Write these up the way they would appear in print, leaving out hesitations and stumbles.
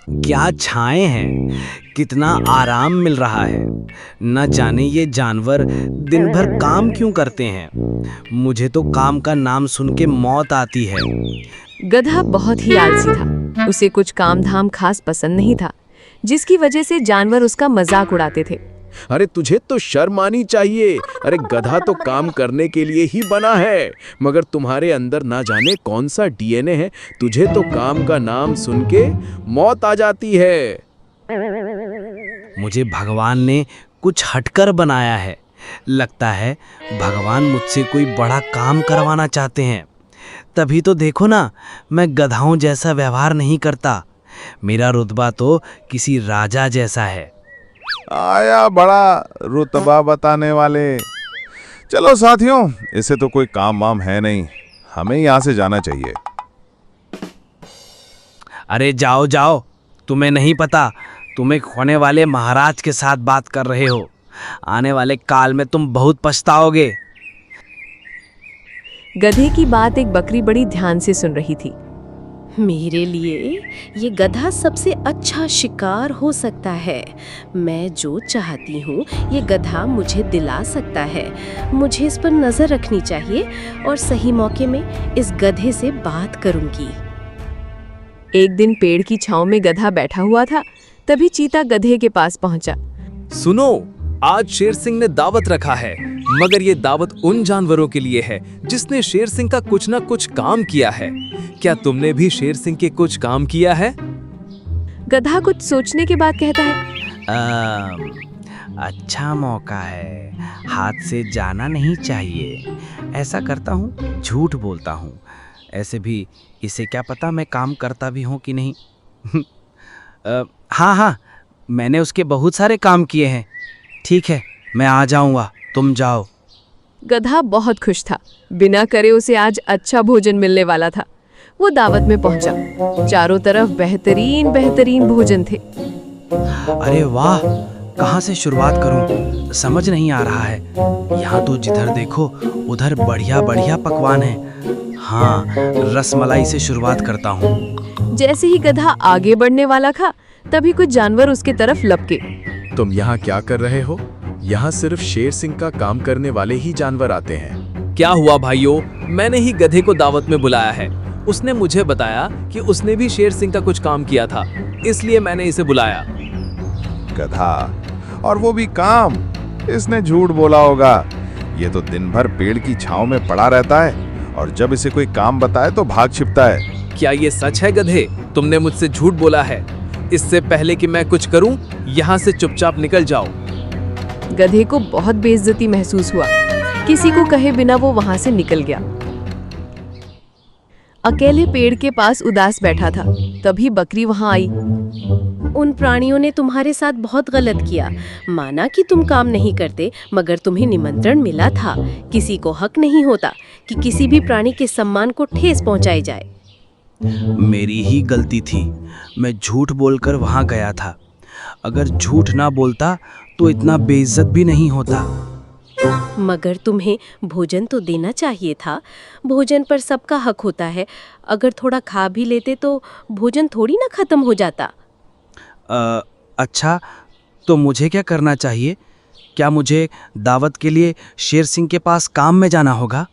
क्या छाएं हैं, कितना आराम मिल रहा है। न जाने ये जानवर दिन भर काम क्यों करते हैं। मुझे तो काम का नाम सुन के मौत आती है। गधा बहुत ही आलसी था। उसे कुछ काम धाम खास पसंद नहीं था, जिसकी वजह से जानवर उसका मजाक उड़ाते थे। अरे तुझे तो शर्म आनी चाहिए। अरे गधा तो काम करने के लिए ही बना है, मगर तुम्हारे अंदर ना जाने कौन सा डीएनए है, तुझे तो काम का नाम सुन के मौत आ जाती है। मुझे भगवान ने कुछ हटकर बनाया है। लगता है भगवान मुझसे कोई बड़ा काम करवाना चाहते हैं। तभी तो देखो ना, मैं गधाओं जैसा व्यवहार नहीं करता। मेरा रुतबा तो किसी राजा जैसा है। आया बड़ा रुतबा बताने वाले। चलो साथियों, इसे तो कोई काम वाम है नहीं, हमें यहाँ से जाना चाहिए। अरे जाओ जाओ, तुम्हें नहीं पता, तुम एक होने वाले महाराज के साथ बात कर रहे हो। आने वाले काल में तुम बहुत पछताओगे। गधे की बात एक बकरी बड़ी ध्यान से सुन रही थी। मेरे लिए ये गधा सबसे अच्छा शिकार हो सकता है। मैं जो चाहती हूँ ये गधा मुझे दिला सकता है। मुझे इस पर नजर रखनी चाहिए और सही मौके में इस गधे से बात करूंगी। एक दिन पेड़ की छांव में गधा बैठा हुआ था। तभी चीता गधे के पास पहुंचा। सुनो, आज शेर सिंह ने दावत रखा है, मगर ये दावत उन जानवरों के लिए है जिसने शेर सिंह का कुछ ना कुछ काम किया है। क्या तुमने भी शेर सिंह के कुछ काम किया है? गधा कुछ सोचने के बाद कहता है, अच्छा मौका है, हाथ से जाना नहीं चाहिए। ऐसा करता हूँ, झूठ बोलता हूँ। ऐसे भी इसे क्या पता मैं काम करता भी हूँ कि नहीं। हाँ, मैंने उसके बहुत सारे काम किए हैं। ठीक है, मैं आ जाऊँगा, तुम जाओ। गधा बहुत खुश था। बिना करे उसे आज अच्छा भोजन मिलने वाला था। वो दावत में पहुंचा। चारों तरफ बेहतरीन बेहतरीन भोजन थे। अरे वाह, कहाँ से शुरुआत करूं, समझ नहीं आ रहा है। यहाँ तो जिधर देखो उधर बढ़िया बढ़िया पकवान हैं। हाँ, रसमलाई से शुरुआत करता हूँ। जैसे ही गधा आगे बढ़ने वाला था, तभी कुछ जानवर उसके तरफ लपके। तुम यहाँ क्या कर रहे हो? यहाँ सिर्फ शेर सिंह का काम करने वाले ही जानवर आते हैं। क्या हुआ भाइयों? मैंने ही गधे को दावत में बुलाया है। उसने मुझे बताया कि उसने भी शेर सिंह का कुछ काम किया था, इसलिए मैंने इसे बुलाया। गधा, और वो भी काम? इसने झूठ बोला होगा। ये तो दिन भर पेड़ की छांव में पड़ा रहता है और जब इसे कोई काम बताए तो भाग छिपता है। क्या ये सच है गधे? तुमने मुझसे झूठ बोला है। इससे पहले कि मैं कुछ करूं, यहाँ से चुपचाप निकल जाओ। गधे को बहुत बेइज्जती महसूस हुआ। किसी को कहे बिना वो वहां से निकल गया। अकेले पेड़ के पास उदास बैठा था। तभी बकरी वहां आई। उन प्राणियों ने तुम्हारे साथ बहुत गलत किया। माना कि तुम काम नहीं करते, मगर तुम्हें निमंत्रण मिला था। किसी को हक नहीं होता कि किसी भी प्राणी के सम्मान को ठेस पहुंचाई जाए। मेरी ही गलती थी, मैं झूठ बोलकर वहां गया था। अगर झूठ ना बोलता तो इतना बेइज्जत भी नहीं होता। मगर तुम्हें भोजन तो देना चाहिए था। भोजन पर सबका हक होता है। अगर थोड़ा खा भी लेते तो भोजन थोड़ी ना खत्म हो जाता। अच्छा, तो मुझे क्या करना चाहिए? क्या मुझे दावत के लिए शेर सिंह के पास काम में जाना होगा?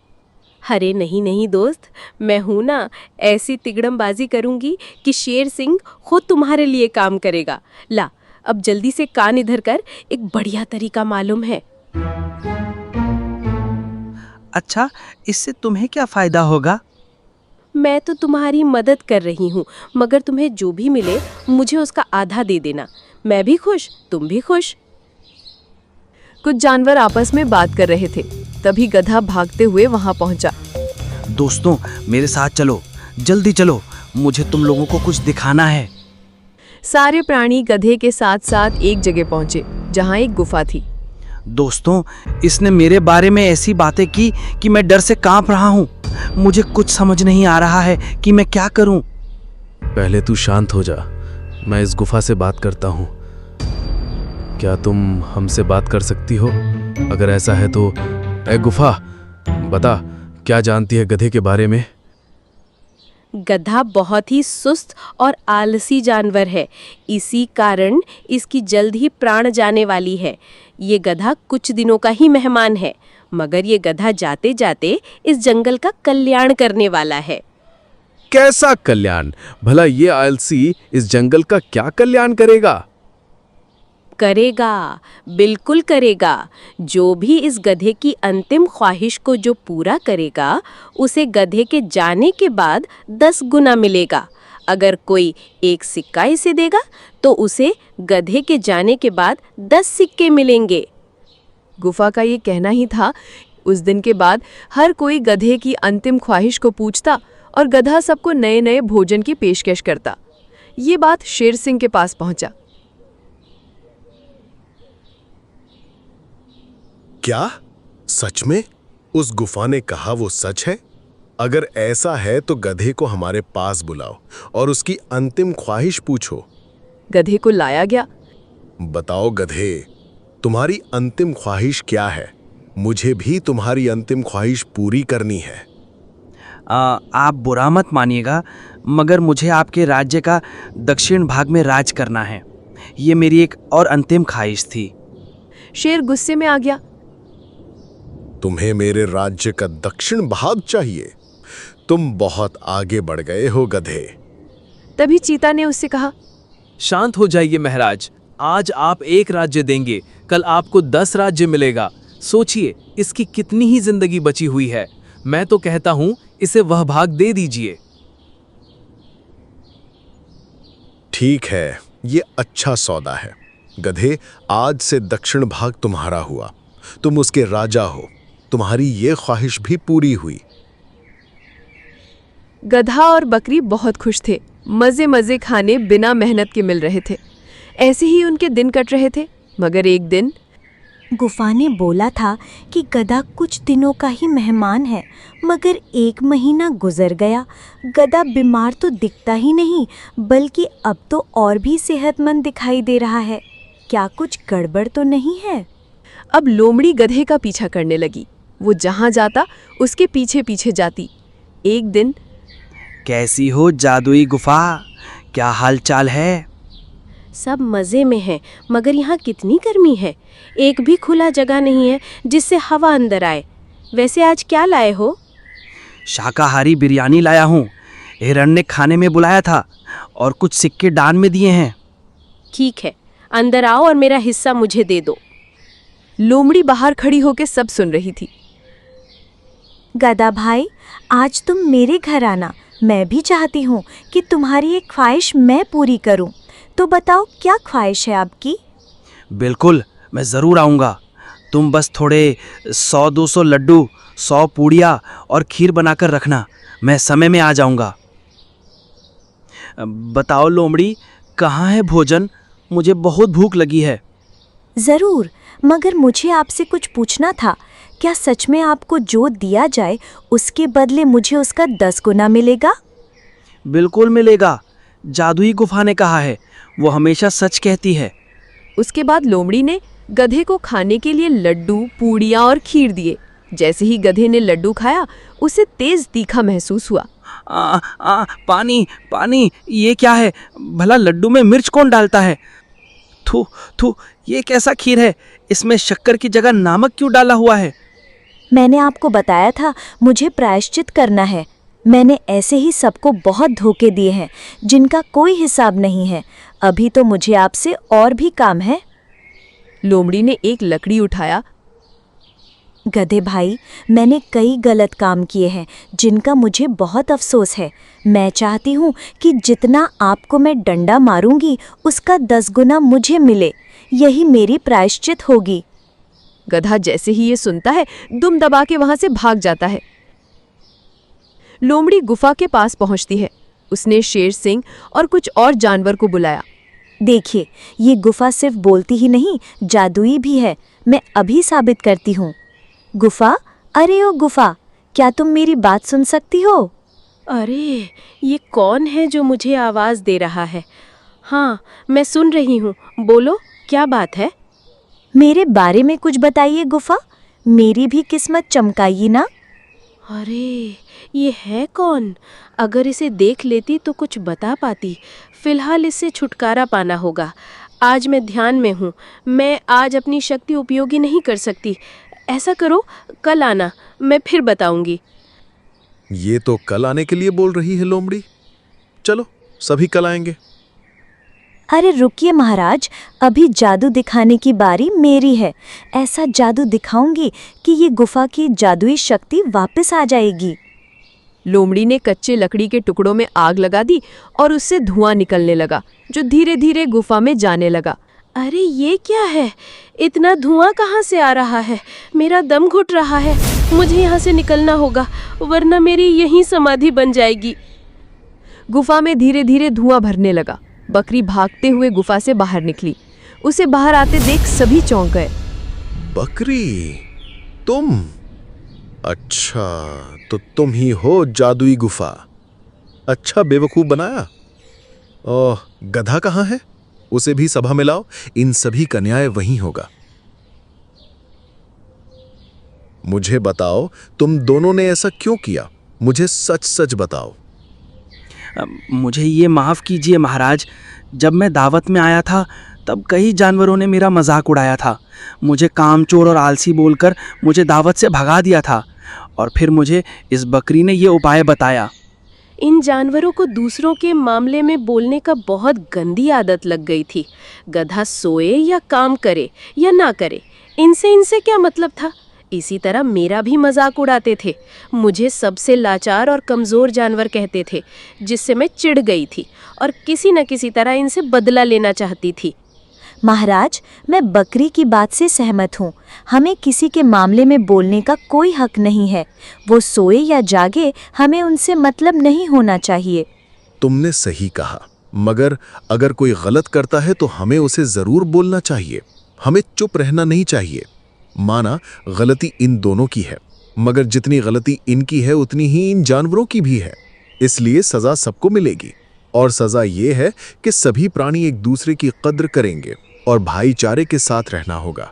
अरे नहीं नहीं दोस्त, मैं हूं ना। ऐसी तिगड़मबाजी करूंगी कि शेर सिंह खुद तुम्हारे लिए काम करेगा। ला, अब जल्दी से कान इधर कर, एक बढ़िया तरीका मालूम है। अच्छा, इससे तुम्हें क्या फायदा होगा? मैं तो तुम्हारी मदद कर रही हूँ, मगर तुम्हें जो भी मिले मुझे उसका आधा दे देना। मैं भी खुश, तुम भी खुश। कुछ जानवर आपस में बात कर रहे थे। तभी गधा भागते हुए वहां पहुंचा। दोस्तों, मेरे साथ चलो, जल्दी चलो, मुझे तुम लोगों को कुछ दिखाना है। सारे प्राणी गधे के साथ साथ एक जगह पहुंचे, जहां एक गुफा थी। दोस्तों, इसने मेरे बारे में ऐसी बातें की कि मैं डर से कांप रहा हूँ। मुझे कुछ समझ नहीं आ रहा है कि मैं क्या करूं। पहले तू शांत हो जा, मैं इस गुफा से बात करता हूँ। क्या तुम हमसे बात कर सकती हो? अगर ऐसा है तो ए गुफा, बता, क्या जानती है गधे के बारे में? गधा बहुत ही सुस्त और आलसी जानवर है, इसी कारण इसकी जल्द ही प्राण जाने वाली है। ये गधा कुछ दिनों का ही मेहमान है, मगर ये गधा जाते जाते इस जंगल का कल्याण करने वाला है। कैसा कल्याण? भला ये आलसी इस जंगल का क्या कल्याण करेगा? करेगा, बिल्कुल करेगा। जो भी इस गधे की अंतिम ख्वाहिश को जो पूरा करेगा, उसे गधे के जाने के बाद 10 गुना मिलेगा। अगर कोई 1 सिक्का इसे देगा तो उसे गधे के जाने के बाद 10 सिक्के मिलेंगे। गुफा का ये कहना ही था। उस दिन के बाद हर कोई गधे की अंतिम ख्वाहिश को पूछता और गधा सबको नए नए भोजन की पेशकश करता। ये बात शेर सिंह के पास पहुंचा। क्या सच में उस गुफा ने कहा वो सच है? अगर ऐसा है तो गधे को हमारे पास बुलाओ और उसकी अंतिम ख्वाहिश पूछो। गधे को लाया गया। बताओ गधे, तुम्हारी अंतिम ख्वाहिश क्या है? मुझे भी तुम्हारी अंतिम ख्वाहिश पूरी करनी है। आप बुरा मत मानिएगा, मगर मुझे आपके राज्य का दक्षिण भाग में राज करना है। ये मेरी एक और अंतिम ख्वाहिश थी। शेर गुस्से में आ गया। तुम्हें मेरे राज्य का दक्षिण भाग चाहिए? तुम बहुत आगे बढ़ गए हो गधे। तभी चीता ने उससे कहा, शांत हो जाइए महाराज, आज आप 1 राज्य देंगे, कल आपको 10 राज्य मिलेगा। सोचिए इसकी कितनी ही जिंदगी बची हुई है। मैं तो कहता हूं इसे वह भाग दे दीजिए। ठीक है, ये अच्छा सौदा है। गधे, आज से दक्षिण भाग तुम्हारा हुआ। तुम उसके राजा हो। तुम्हारी ये ख्वाहिश भी पूरी हुई। गधा और बकरी बहुत खुश थे। मजे मजे खाने बिना मेहनत के मिल रहे थे। ऐसे ही उनके दिन कट रहे थे। मगर एक दिन गुफा ने बोला था कि गधा कुछ दिनों का ही मेहमान है, मगर 1 महीना गुजर गया। गधा बीमार तो दिखता ही नहीं, बल्कि अब तो और भी सेहतमंद दिखाई दे रहा है। क्या कुछ गड़बड़ तो नहीं है? अब लोमड़ी गधे का पीछा करने लगी। वो जहां जाता उसके पीछे पीछे जाती। एक दिन, कैसी हो जादुई गुफा, क्या हाल चाल है? सब मज़े में है, मगर यहाँ कितनी गर्मी है। एक भी खुला जगह नहीं है जिससे हवा अंदर आए। वैसे आज क्या लाए हो? शाकाहारी बिरयानी लाया हूँ। हिरण ने खाने में बुलाया था और कुछ सिक्के दान में दिए हैं। ठीक है, अंदर आओ और मेरा हिस्सा मुझे दे दो। लोमड़ी बाहर खड़ी होकर सब सुन रही थी। गधा भाई, आज तुम मेरे घर आना। मैं भी चाहती हूँ कि तुम्हारी एक ख्वाहिश मैं पूरी करूँ। तो बताओ, क्या ख्वाहिश है आपकी? बिल्कुल, मैं ज़रूर आऊँगा। तुम बस थोड़े 100-200 लड्डू, 100 पूड़ियाँ और खीर बनाकर रखना। मैं समय में आ जाऊँगा। बताओ लोमड़ी, कहाँ है भोजन? मुझे बहुत भूख लगी है। ज़रूर, मगर मुझे आपसे कुछ पूछना था। क्या सच में आपको जो दिया जाए उसके बदले मुझे उसका 10 गुना मिलेगा? बिल्कुल मिलेगा। जादुई गुफा ने कहा है, वो हमेशा सच कहती है। उसके बाद लोमड़ी ने गधे को खाने के लिए लड्डू, पूड़ियाँ और खीर दिए। जैसे ही गधे ने लड्डू खाया, उसे तेज तीखा महसूस हुआ। पानी पानी, ये क्या है? भला लड्डू में मिर्च कौन डालता है? थू थू, ये कैसा खीर है? इसमें शक्कर की जगह नमक क्यों डाला हुआ है? मैंने आपको बताया था, मुझे प्रायश्चित करना है। मैंने ऐसे ही सबको बहुत धोखे दिए हैं जिनका कोई हिसाब नहीं है। अभी तो मुझे आपसे और भी काम है। लोमड़ी ने एक लकड़ी उठाया। गधे भाई, मैंने कई गलत काम किए हैं जिनका मुझे बहुत अफसोस है। मैं चाहती हूँ कि जितना आपको मैं डंडा मारूंगी उसका 10 गुना मुझे मिले। यही मेरी प्रायश्चित होगी। गधा जैसे ही ये सुनता है, दुम दबा के वहां से भाग जाता है। लोमड़ी गुफा के पास पहुंचती है। उसने शेर सिंह और कुछ और जानवर को बुलाया। देखिए, ये गुफा सिर्फ बोलती ही नहीं, जादुई भी है। मैं अभी साबित करती हूँ। गुफा, अरे ओ गुफा, क्या तुम मेरी बात सुन सकती हो? अरे, ये कौन है जो मुझे आवाज़ दे रहा है? हाँ, मैं सुन रही हूँ। बोलो, क्या बात है? मेरे बारे में कुछ बताइए गुफा। मेरी भी किस्मत चमकाइए ना। अरे ये है कौन? अगर इसे देख लेती तो कुछ बता पाती। फिलहाल इससे छुटकारा पाना होगा। आज मैं ध्यान में हूँ। मैं आज अपनी शक्ति उपयोगी नहीं कर सकती। ऐसा करो, कल आना, मैं फिर बताऊंगी। ये तो कल आने के लिए बोल रही है लोमड़ी। चलो सभी कल आएंगे। अरे रुकिए महाराज, अभी जादू दिखाने की बारी मेरी है। ऐसा जादू दिखाऊंगी कि ये गुफा की जादुई शक्ति वापस आ जाएगी। लोमड़ी ने कच्चे लकड़ी के टुकड़ों में आग लगा दी और उससे धुआं निकलने लगा, जो धीरे धीरे गुफा में जाने लगा। अरे ये क्या है? इतना धुआं कहाँ से आ रहा है? मेरा दम घुट रहा है। मुझे यहाँ से निकलना होगा, वरना मेरी यहीं समाधि बन जाएगी। गुफा में धीरे धीरे धुआं भरने लगा। बकरी भागते हुए गुफा से बाहर निकली। उसे बाहर आते देख सभी चौंक गए। बकरी, तुम? अच्छा, तो तुम ही हो जादुई गुफा। अच्छा बेवकूफ बनाया। ओह, गधा कहाँ है? उसे भी सभा में लाओ। इन सभी का न्याय वहीं होगा। मुझे बताओ, तुम दोनों ने ऐसा क्यों किया? मुझे सच सच बताओ। मुझे ये माफ़ कीजिए महाराज। जब मैं दावत में आया था तब कई जानवरों ने मेरा मजाक उड़ाया था। मुझे कामचोर और आलसी बोलकर मुझे दावत से भगा दिया था, और फिर मुझे इस बकरी ने ये उपाय बताया। इन जानवरों को दूसरों के मामले में बोलने का बहुत गंदी आदत लग गई थी। गधा सोए या काम करे या ना करे, इनसे क्या मतलब था? इसी तरह मेरा भी मजाक उड़ाते थे। मुझे सबसे लाचार और कमज़ोर जानवर कहते थे, जिससे मैं चिढ़ गई थी और किसी न किसी तरह इनसे बदला लेना चाहती थी। महाराज, मैं बकरी की बात से सहमत हूँ। हमें किसी के मामले में बोलने का कोई हक नहीं है। वो सोए या जागे, हमें उनसे मतलब नहीं होना चाहिए। तुमने सही कहा, मगर अगर कोई गलत करता है तो हमें उसे जरूर बोलना चाहिए। हमें चुप रहना नहीं चाहिए। माना गलती इन दोनों की है, मगर जितनी गलती इनकी है उतनी ही इन जानवरों की भी है। इसलिए सजा सबको मिलेगी, और सजा ये है कि सभी प्राणी एक दूसरे की कद्र करेंगे और भाईचारे के साथ रहना होगा।